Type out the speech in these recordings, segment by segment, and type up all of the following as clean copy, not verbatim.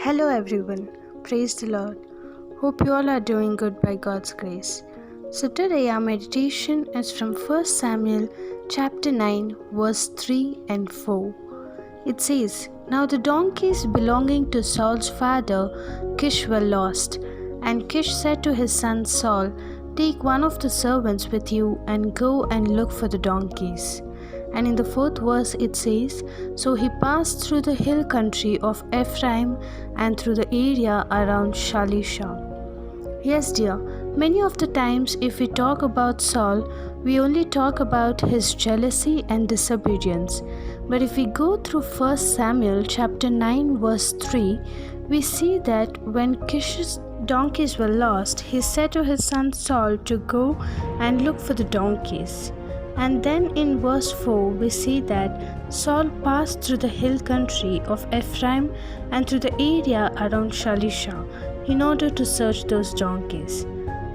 Hello everyone, praise the Lord. Hope you all are doing good by God's grace. So today our meditation is from 1 Samuel chapter 9 verse 3 and 4. It says, "Now the donkeys belonging to Saul's father Kish were lost, and Kish said to his son Saul, 'Take one of the servants with you and go and look for the donkeys.' And in the 4th verse it says, 'So he passed through the hill country of Ephraim and through the area around Shalisha.'" Yes, dear, many of the times if we talk about Saul, we only talk about his jealousy and disobedience. But if we go through 1 Samuel chapter 9 verse 3, we see that when Kish's donkeys were lost, he said to his son Saul to go and look for the donkeys. And then in verse 4, we see that Saul passed through the hill country of Ephraim and through the area around Shalisha in order to search those donkeys.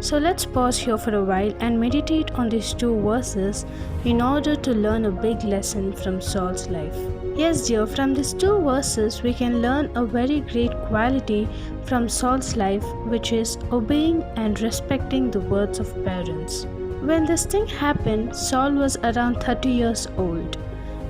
So let's pause here for a while and meditate on these 2 verses in order to learn a big lesson from Saul's life. Yes, dear, from these 2 verses we can learn a very great quality from Saul's life, which is obeying and respecting the words of parents. When this thing happened, Saul was around 30 years old.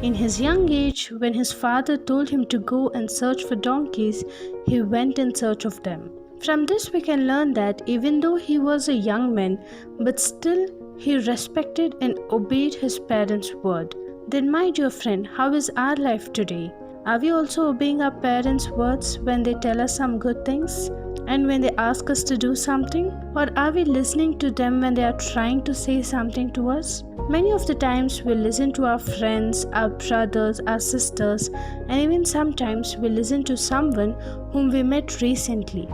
In his young age, when his father told him to go and search for donkeys, he went in search of them. From this we can learn that even though he was a young man, but still he respected and obeyed his parents' word. Then my dear friend, how is our life today? Are we also obeying our parents' words when they tell us some good things? And when they ask us to do something? Or are we listening to them when they are trying to say something to us? Many of the times we listen to our friends, our brothers, our sisters, and even sometimes we listen to someone whom we met recently.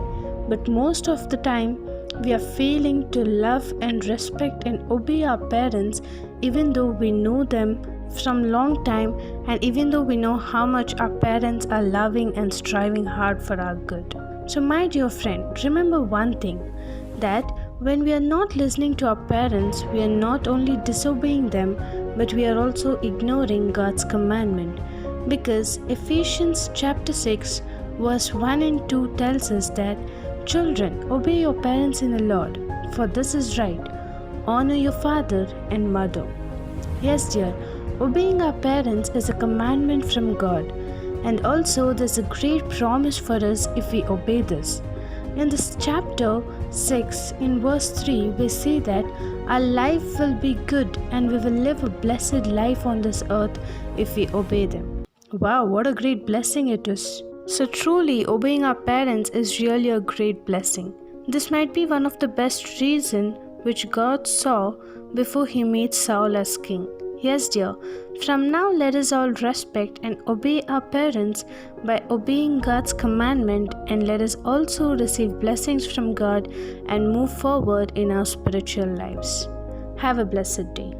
But most of the time we are failing to love and respect and obey our parents, even though we know them from long time and even though we know how much our parents are loving and striving hard for our good. So my dear friend, remember one thing, that when we are not listening to our parents, we are not only disobeying them, but we are also ignoring God's commandment. Because Ephesians chapter 6 verse 1 and 2 tells us that, "Children, obey your parents in the Lord, for this is right. Honor your father and mother." Yes, dear, obeying our parents is a commandment from God. And also there's a great promise for us if we obey this. In this chapter 6 in verse 3, we see that our life will be good and we will live a blessed life on this earth if we obey them. Wow, what a great blessing it is. So truly obeying our parents is really a great blessing. This might be one of the best reasons which God saw before he made Saul as king. Yes, dear, from now let us all respect and obey our parents by obeying God's commandment, and let us also receive blessings from God and move forward in our spiritual lives. Have a blessed day.